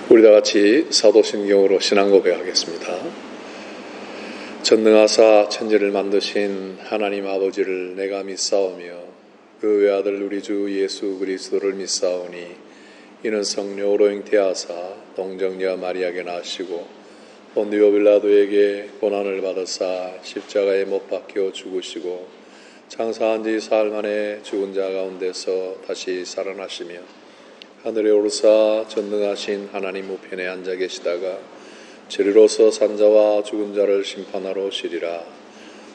우리 다 같이 사도신경으로 신앙 고백하겠습니다. 전능하사 천지를 만드신 하나님 아버지를 내가 믿사오며 그 외아들 우리 주 예수 그리스도를 믿사오니 이는 성령으로 잉태하사 동정녀 마리아에게 나시고 본디오 빌라도에게 고난을 받으사 십자가에 못 박혀 죽으시고 장사한 지 사흘 만에 죽은 자 가운데서 다시 살아나시며 하늘에 오르사 전능하신 하나님 우편에 앉아 계시다가 저리로서 산자와 죽은 자를 심판하러 오시리라.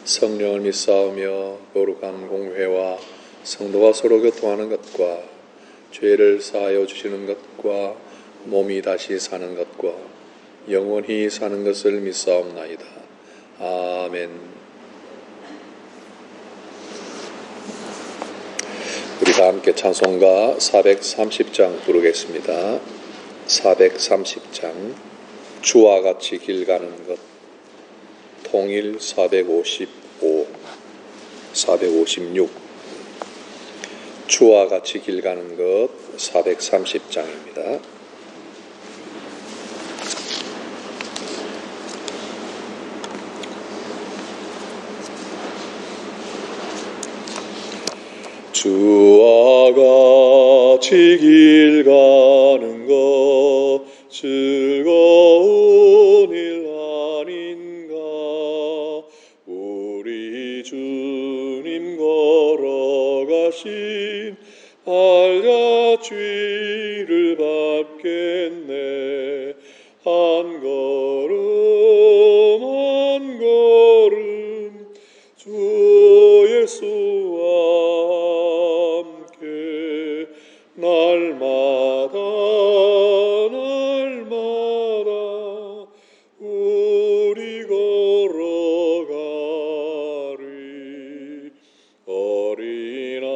성령을 믿사오며 거룩한 공회와 성도가 서로 교통하는 것과 죄를 사하여 주시는 것과 몸이 다시 사는 것과 영원히 사는 것을 믿사옵나이다. 아멘. 우리 다 함께 찬송가 430장 부르겠습니다. 430장 주와 같이 길 가는 것 통일 455 456 주와 같이 길 가는 것 430장입니다. 주와 같이 길 가는 것 즐거운 일 아닌가. 우리 주님 걸어가신 발자취를 밟겠네. 한 걸음 한 걸음 주 예수와 날마다 날마다 우리 걸어가리. 어린아이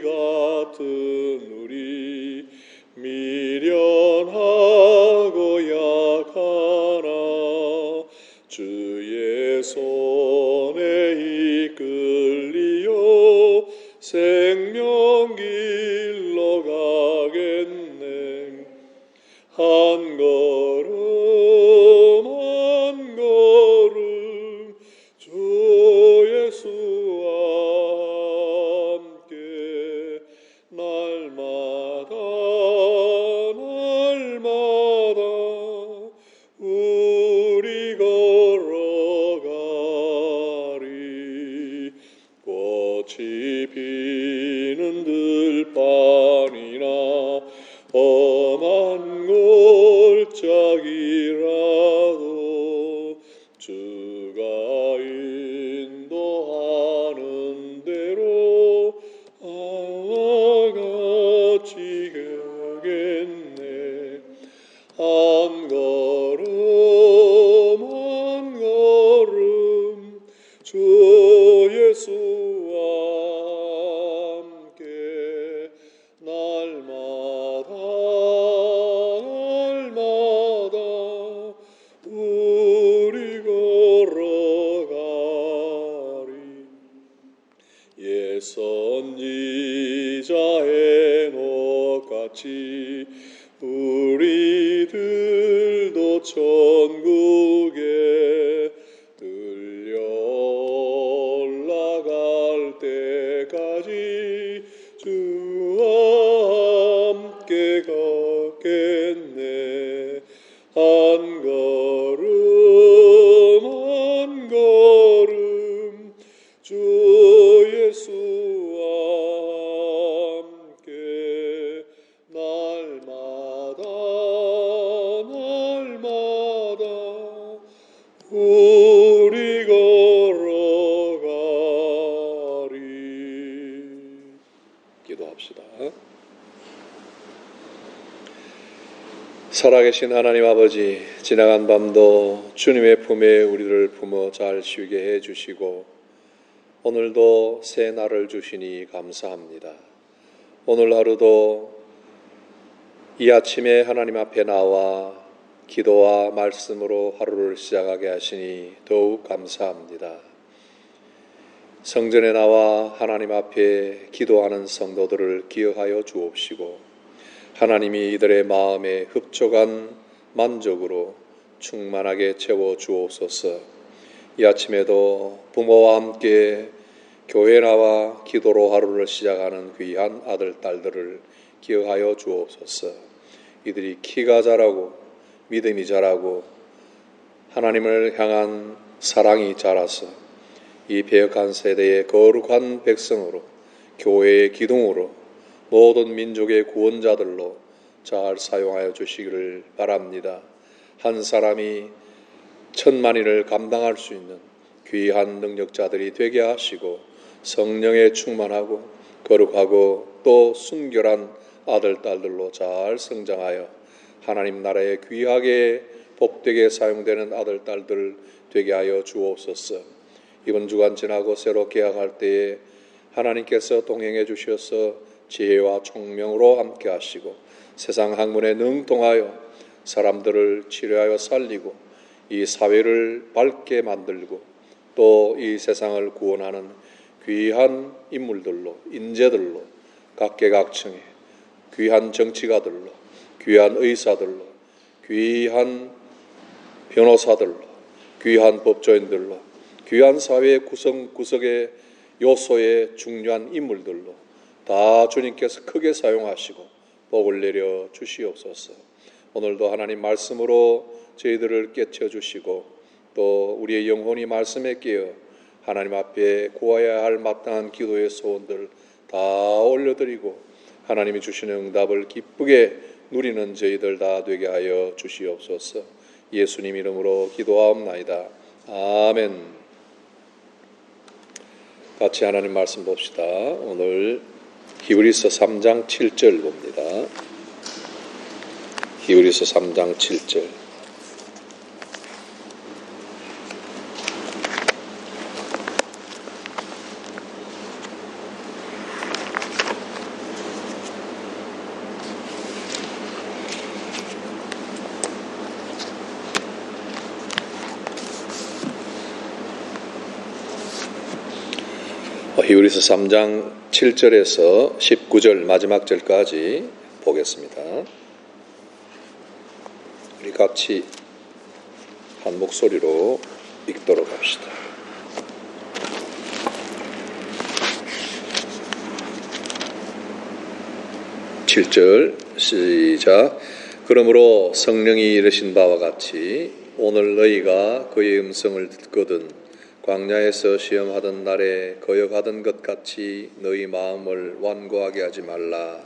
같은 우리 미련하고 약하나 주의 손에 이끌리어 생명길로 가겠네. 한 걸음 한 걸음 주 예수와 함께 날마다 날마다 우리 걸어가리. 꽃이 피는 들판이나 험한 골짜기라도 주가 인도하는 대로 같이 가겠네. 한 걸음 한 걸음 주 예수와 함께 날마다 날마다 우리 걸어가리. 옛 선지자 에녹같이 우리들도 천국에 들려 올라갈 때까지 주와 함께 걷겠네. 한 걸음 한 걸음 주 예수와 함께 날마다 날마다 우리 걸어가리. 기도합시다. 살아계신 하나님 아버지, 지나간 밤도 주님의 품에 우리를 품어 잘 쉬게 해주시고 오늘도 새 날을 주시니 감사합니다. 오늘 하루도 이 아침에 하나님 앞에 나와 기도와 말씀으로 하루를 시작하게 하시니 더욱 감사합니다. 성전에 나와 하나님 앞에 기도하는 성도들을 기억하여 주옵시고 하나님이 이들의 마음에 흡족한 만족으로 충만하게 채워 주옵소서. 이 아침에도 부모와 함께 교회 나와 기도로 하루를 시작하는 귀한 아들, 딸들을 기억하여 주옵소서. 이들이 키가 자라고 믿음이 자라고 하나님을 향한 사랑이 자라서 이 배역한 세대의 거룩한 백성으로 교회의 기둥으로 모든 민족의 구원자들로 잘 사용하여 주시기를 바랍니다. 한 사람이 천만인을 감당할 수 있는 귀한 능력자들이 되게 하시고 성령에 충만하고 거룩하고 또 순결한 아들, 딸들로 잘 성장하여 하나님 나라에 귀하게 복되게 사용되는 아들, 딸들 되게 하여 주옵소서. 이번 주간 지나고 새로 개학할 때에 하나님께서 동행해 주셔서 지혜와 총명으로 함께 하시고 세상 학문에 능통하여 사람들을 치료하여 살리고 이 사회를 밝게 만들고 또 이 세상을 구원하는 귀한 인물들로 인재들로 각계각층의 귀한 정치가들로 귀한 의사들로 귀한 변호사들로 귀한 법조인들로 귀한 사회의 구석구석의 요소의 중요한 인물들로 다 주님께서 크게 사용하시고 복을 내려 주시옵소서. 오늘도 하나님 말씀으로 저희들을 깨쳐주시고 또 우리의 영혼이 말씀에 깨어 하나님 앞에 구하여야 할 마땅한 기도의 소원들 다 올려드리고 하나님이 주시는 응답을 기쁘게 누리는 저희들 다 되게 하여 주시옵소서. 예수님 이름으로 기도하옵나이다. 아멘. 같이 하나님 말씀 봅시다. 오늘 히브리서 3장 7절 봅니다. 히브리서 3장 7절. 히브리서 3장 7절에서 19절 마지막 절까지 보겠습니다. 우리 같이 한 목소리로 읽도록 합시다. 7절 시작. 그러므로 성령이 이르신 바와 같이 오늘 너희가 그의 음성을 듣거든 광야에서 시험하던 날에 거역하던 것 같이 너희 마음을 완고하게 하지 말라.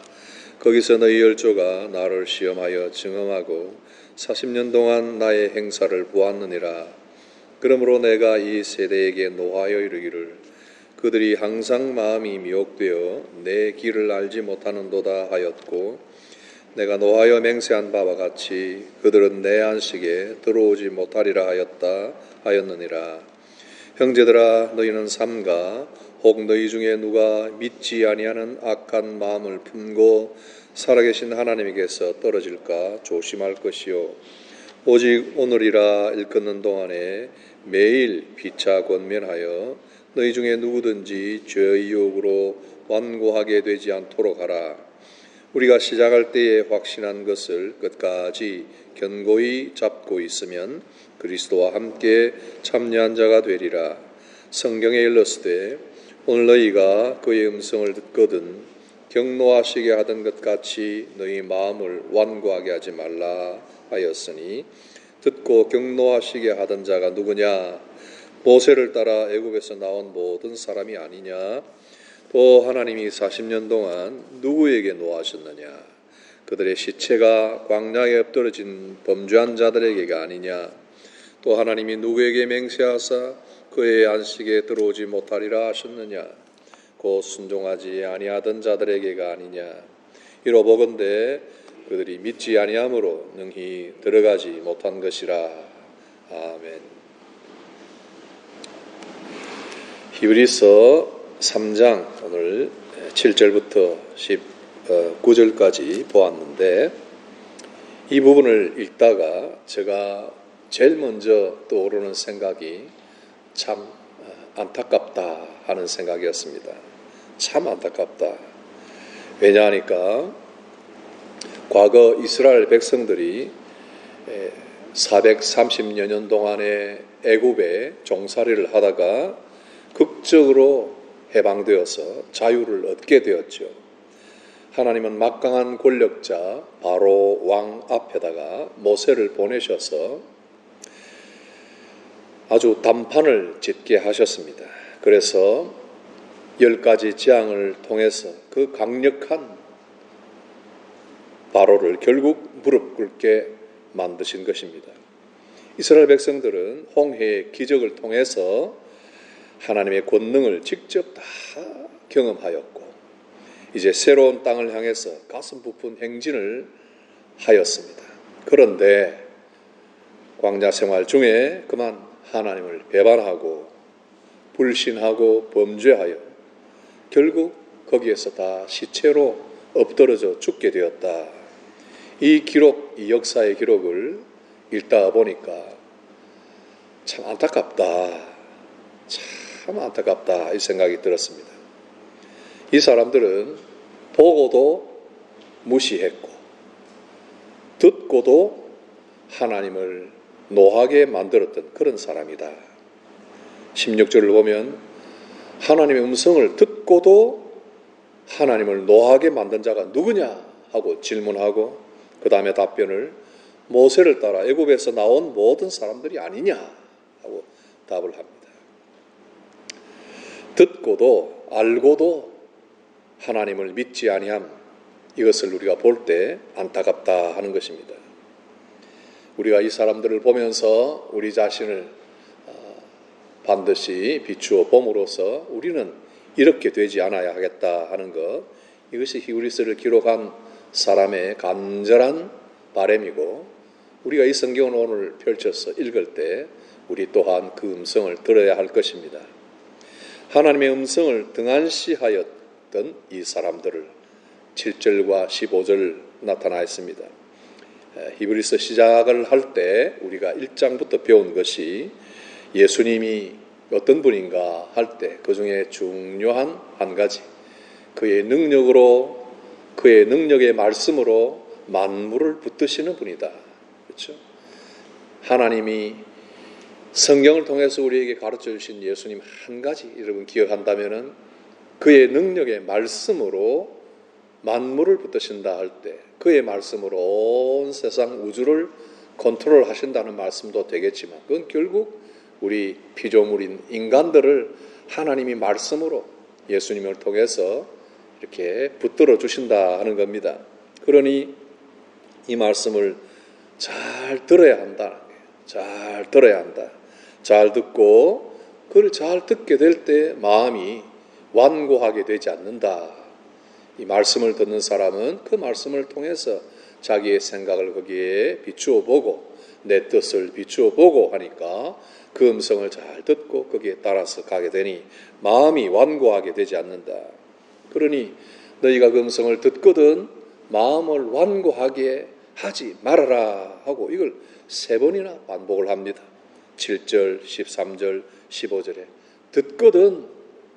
거기서 너희 열조가 나를 시험하여 증언하고 40년 동안 나의 행사를 보았느니라. 그러므로 내가 이 세대에게 노하여 이르기를 그들이 항상 마음이 미혹되어 내 길을 알지 못하는도다 하였고 내가 노하여 맹세한 바와 같이 그들은 내 안식에 들어오지 못하리라 하였느니라. 형제들아 너희는 삼가 혹 너희 중에 누가 믿지 아니하는 악한 마음을 품고 살아계신 하나님에게서 떨어질까 조심할 것이요 오직 오늘이라 일컫는 동안에 매일 피차 권면하여 너희 중에 누구든지 죄의 유혹으로 완고하게 되지 않도록 하라. 우리가 시작할 때에 확신한 것을 끝까지 견고히 잡고 있으면 그리스도와 함께 참여한 자가 되리라. 성경에 일렀으되 오늘 너희가 그의 음성을 듣거든 경노하시게 하던 것 같이 너희 마음을 완고하게 하지 말라 하였으니 듣고 경노하시게 하던 자가 누구냐? 모세를 따라 애굽에서 나온 모든 사람이 아니냐? 또 하나님이 40년 동안 누구에게 노하셨느냐? 그들의 시체가 광야에 엎드러진 범죄한 자들에게가 아니냐? 또 하나님이 누구에게 맹세하사 그의 안식에 들어오지 못하리라 하셨느냐? 곧 순종하지 아니하던 자들에게가 아니냐? 이로보건대 그들이 믿지 아니함으로 능히 들어가지 못한 것이라. 아멘. 히브리서 3장 오늘 7절부터 19절까지 보았는데 이 부분을 읽다가 제가 제일 먼저 떠오르는 생각이 참 안타깝다 하는 생각이었습니다. 참 안타깝다. 왜냐하니까 과거 이스라엘 백성들이 430여 년 동안의 애굽에 종살이를 하다가 극적으로 해방되어서 자유를 얻게 되었죠. 하나님은 막강한 권력자 바로 왕 앞에다가 모세를 보내셔서 아주 단판을 짓게 하셨습니다. 그래서 10가지 재앙을 통해서 그 강력한 바로를 결국 무릎 꿇게 만드신 것입니다. 이스라엘 백성들은 홍해의 기적을 통해서 하나님의 권능을 직접 다 경험하였고 이제 새로운 땅을 향해서 가슴 부푼 행진을 하였습니다. 그런데 광야 생활 중에 그만 하나님을 배반하고 불신하고 범죄하여 결국 거기에서 다 시체로 엎드러져 죽게 되었다. 이 기록, 이 역사의 기록을 읽다 보니까 참 안타깝다. 참 안타깝다. 이 생각이 들었습니다. 이 사람들은 보고도 무시했고 듣고도 하나님을 노하게 만들었던 그런 사람이다. 16절을 보면 하나님의 음성을 듣고도 하나님을 노하게 만든 자가 누구냐 하고 질문하고 그 다음에 답변을 모세를 따라 애굽에서 나온 모든 사람들이 아니냐 하고 답을 합니다. 듣고도 알고도 하나님을 믿지 아니함, 이것을 우리가 볼 때 안타깝다 하는 것입니다. 우리가 이 사람들을 보면서 우리 자신을 반드시 비추어 봄으로써 우리는 이렇게 되지 않아야 하겠다 하는 것, 이것이 히브리서를 기록한 사람의 간절한 바람이고 우리가 이 성경을 오늘 펼쳐서 읽을 때 우리 또한 그 음성을 들어야 할 것입니다. 하나님의 음성을 등한시하였던 이 사람들을 7절과 15절 나타나 있습니다. 히브리서 시작을 할 때 우리가 1장부터 배운 것이 예수님이 어떤 분인가 할 때 그 중에 중요한 한 가지, 그의 능력으로, 그의 능력의 말씀으로 만물을 붙드시는 분이다. 그렇죠? 하나님이 성경을 통해서 우리에게 가르쳐 주신 예수님 한 가지 여러분 기억한다면은 그의 능력의 말씀으로 만물을 붙드신다 할 때 그의 말씀으로 온 세상 우주를 컨트롤 하신다는 말씀도 되겠지만 그건 결국 우리 피조물인 인간들을 하나님이 말씀으로 예수님을 통해서 이렇게 붙들어 주신다 하는 겁니다. 그러니 이 말씀을 잘 들어야 한다는 거예요. 잘 들어야 한다. 잘 듣고 그걸 잘 듣게 될 때 마음이 완고하게 되지 않는다. 이 말씀을 듣는 사람은 그 말씀을 통해서 자기의 생각을 거기에 비추어 보고 내 뜻을 비추어 보고 하니까 그 음성을 잘 듣고 거기에 따라서 가게 되니 마음이 완고하게 되지 않는다. 그러니 너희가 그 음성을 듣거든 마음을 완고하게 하지 말아라 하고 이걸 3번이나 반복을 합니다. 7절, 13절, 15절에 듣거든,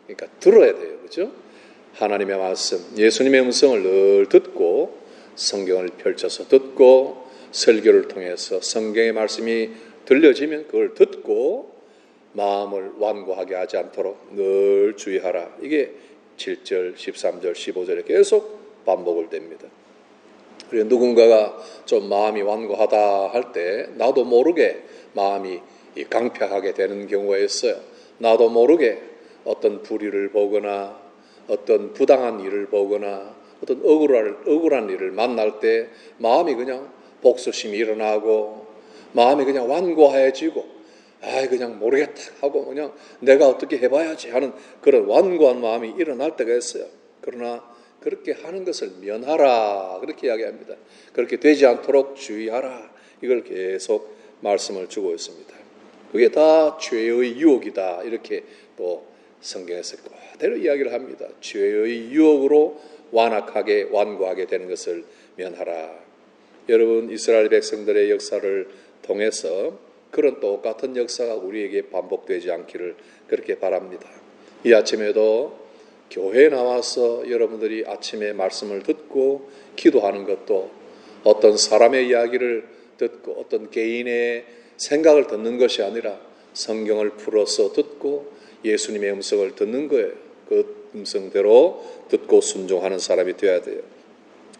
그러니까 들어야 돼요. 그렇죠? 하나님의 말씀, 예수님의 음성을 늘 듣고 성경을 펼쳐서 듣고 설교를 통해서 성경의 말씀이 들려지면 그걸 듣고 마음을 완고하게 하지 않도록 늘 주의하라. 이게 7절, 13절, 15절에 계속 반복을 됩니다. 그리고 누군가가 좀 마음이 완고하다 할 때 나도 모르게 마음이 강팍하게 되는 경우가 있어요. 나도 모르게 어떤 불의를 보거나 어떤 부당한 일을 보거나 어떤 억울한 일을 만날 때 마음이 그냥 복수심이 일어나고 마음이 그냥 완고해지고 그냥 모르겠다 하고 그냥 내가 어떻게 해봐야지 하는 그런 완고한 마음이 일어날 때가 있어요. 그러나 그렇게 하는 것을 면하라 그렇게 이야기합니다. 그렇게 되지 않도록 주의하라 이걸 계속 말씀을 주고 있습니다. 그게 다 죄의 유혹이다 이렇게 또 성경에서 그대로 이야기를 합니다. 죄의 유혹으로 완고하게 되는 것을 면하라. 여러분 이스라엘 백성들의 역사를 통해서 그런 똑같은 역사가 우리에게 반복되지 않기를 그렇게 바랍니다. 이 아침에도 교회에 나와서 여러분들이 아침에 말씀을 듣고 기도하는 것도 어떤 사람의 이야기를 듣고 어떤 개인의 생각을 듣는 것이 아니라 성경을 풀어서 듣고 예수님의 음성을 듣는 거예요. 그 음성대로 듣고 순종하는 사람이 되어야 돼요.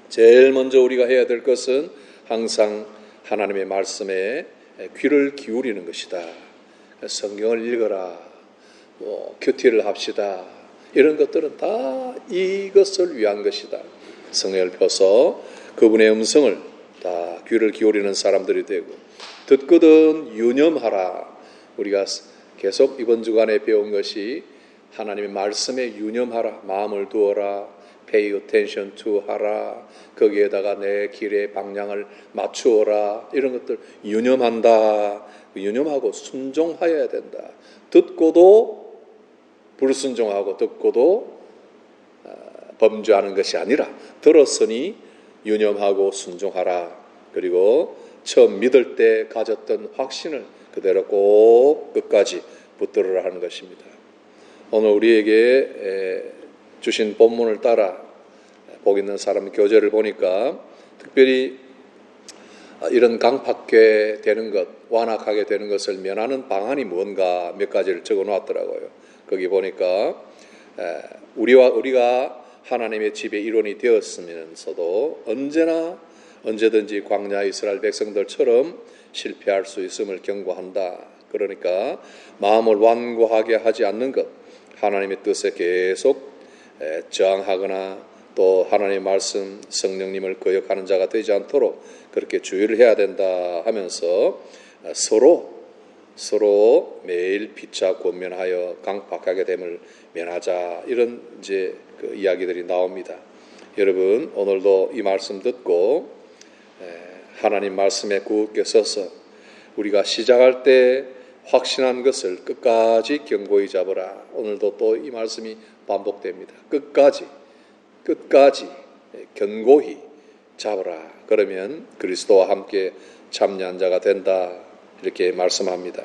제일 먼저 우리가 해야 될 것은 항상 하나님의 말씀에 귀를 기울이는 것이다. 성경을 읽어라, 큐티를 합시다. 이런 것들은 다 이것을 위한 것이다. 성경을 펴서 그분의 음성을 다 귀를 기울이는 사람들이 되고, 듣거든 유념하라. 우리가 계속 이번 주간에 배운 것이 하나님의 말씀에 유념하라, 마음을 두어라, pay attention to 하라, 거기에다가 내 길의 방향을 맞추어라. 이런 것들 유념한다. 유념하고 순종하여야 된다. 듣고도 불순종하고 듣고도 범죄하는 것이 아니라 들었으니 유념하고 순종하라. 그리고 처음 믿을 때 가졌던 확신을 그대로 꼭 끝까지 붙들으라 하는 것입니다. 오늘 우리에게 주신 본문을 따라 복 있는 사람 교재를 보니까 특별히 이런 강팍게 되는 것, 완악하게 되는 것을 면하는 방안이 뭔가 몇 가지를 적어 놓았더라고요. 거기 보니까 우리가 하나님의 집의 일원이 되었으면서도 언제든지 광야 이스라엘 백성들처럼 실패할 수 있음을 경고한다. 그러니까 마음을 완고하게 하지 않는 것, 하나님의 뜻에 계속 저항하거나 또 하나님의 말씀, 성령님을 거역하는 자가 되지 않도록 그렇게 주의를 해야 된다 하면서 서로 매일 피차 권면하여 강팍하게 됨을 면하자, 이런 이제 그 이야기들이 나옵니다. 여러분, 오늘도 이 말씀 듣고 하나님 말씀에 굳게 서서 우리가 시작할 때 확신한 것을 끝까지 견고히 잡으라. 오늘도 또 이 말씀이 반복됩니다. 끝까지 견고히 잡으라. 그러면 그리스도와 함께 참여한 자가 된다. 이렇게 말씀합니다.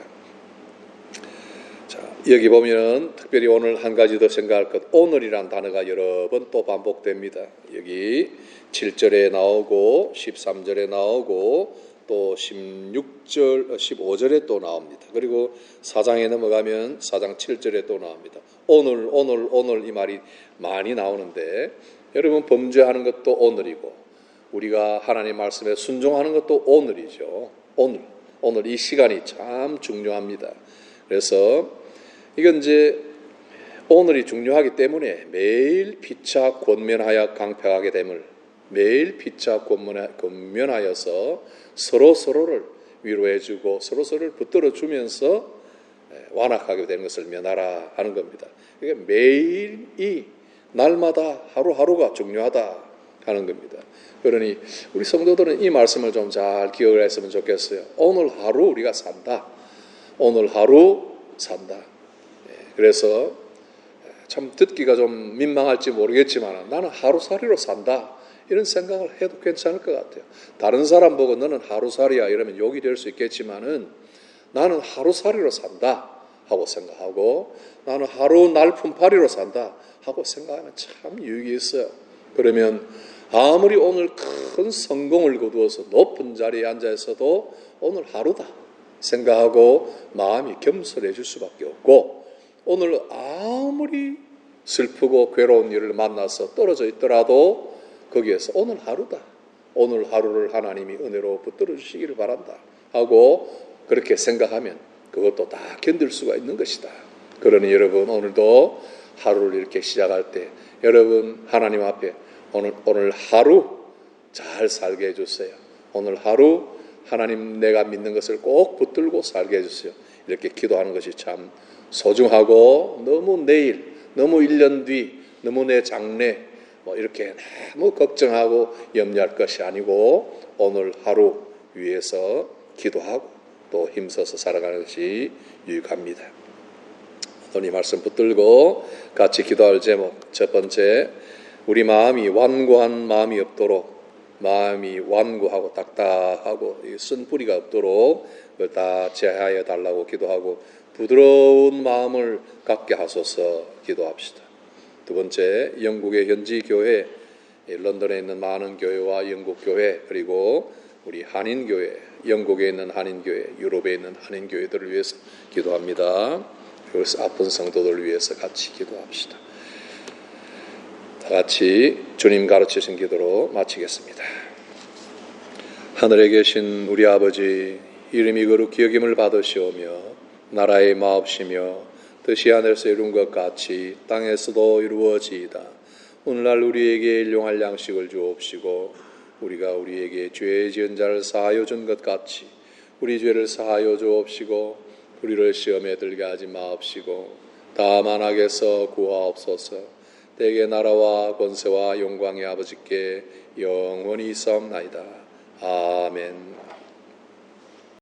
자, 여기 보면 특별히 오늘 한 가지 더 생각할 것, 오늘이란 단어가 여러 번 또 반복됩니다. 여기 7절에 나오고 13절에 나오고 또 16절, 15절에 또 나옵니다. 그리고 4장에 넘어가면 4장 7절에 또 나옵니다. 오늘 이 말이 많이 나오는데, 여러분, 범죄하는 것도 오늘이고 우리가 하나님 말씀에 순종하는 것도 오늘이죠. 오늘 이 시간이 참 중요합니다. 그래서 이건 이제 오늘이 중요하기 때문에 매일 피차 권면하여 강팍하게 됨을, 매일 피차 권면하여서 서로를 위로해주고 서로를 붙들어주면서 완악하게 되는 것을 면하라 하는 겁니다. 그러니까 매일이, 날마다 하루하루가 중요하다 하는 겁니다. 그러니 우리 성도들은 이 말씀을 좀 잘 기억을 했으면 좋겠어요. 오늘 하루 우리가 산다. 오늘 하루 산다. 그래서 참 듣기가 좀 민망할지 모르겠지만 나는 하루살이로 산다. 이런 생각을 해도 괜찮을 것 같아요. 다른 사람 보고 너는 하루살이야 이러면 욕이 될 수 있겠지만은 나는 하루살이로 산다 하고 생각하고, 나는 하루 날품팔이로 산다 하고 생각하면 참 유익이 있어요. 그러면 아무리 오늘 큰 성공을 거두어서 높은 자리에 앉아 있어도 오늘 하루다 생각하고 마음이 겸손해질 수밖에 없고, 오늘 아무리 슬프고 괴로운 일을 만나서 떨어져 있더라도 거기에서 오늘 하루다, 오늘 하루를 하나님이 은혜로 붙들어 주시기를 바란다 하고 그렇게 생각하면 그것도 다 견딜 수가 있는 것이다. 그러니 여러분, 오늘도 하루를 이렇게 시작할 때 여러분 하나님 앞에 오늘 하루 잘 살게 해주세요. 오늘 하루 하나님 내가 믿는 것을 꼭 붙들고 살게 해주세요. 이렇게 기도하는 것이 참 소중하고, 너무 내일, 너무 1년 뒤, 너무 내 장래 이렇게 너무 걱정하고 염려할 것이 아니고 오늘 하루 위해서 기도하고 또 힘써서 살아가는 것이 유익합니다. 오늘 이 말씀 붙들고 같이 기도할 제목, 첫 번째, 우리 마음이 완고한 마음이 없도록, 마음이 완고하고 딱딱하고 쓴뿌리가 없도록 그걸 다 제하여 달라고 기도하고 부드러운 마음을 갖게 하소서 기도합시다. 두 번째, 영국의 현지 교회 런던에 있는 많은 교회와 영국 교회, 그리고 우리 한인교회, 영국에 있는 한인교회, 유럽에 있는 한인교회들을 위해서 기도합니다. 그리고 아픈 성도들을 위해서 같이 기도합시다. 다 같이 주님 가르치신 기도로 마치겠습니다. 하늘에 계신 우리 아버지, 이름이 거룩히 여김을 받으시오며 나라의 마옵시며 뜻이 하늘에서 이룬 것 같이 땅에서도 이루어지이다. 오늘날 우리에게 일용할 양식을 주옵시고 우리가 우리에게 죄 지은 자를 사하여 준 것 같이 우리 죄를 사하여 주옵시고 우리를 시험에 들게 하지 마옵시고 다만 악에서 구하옵소서. 대개 나라와 권세와 영광의 아버지께 영원히 있사옵나이다. 아멘.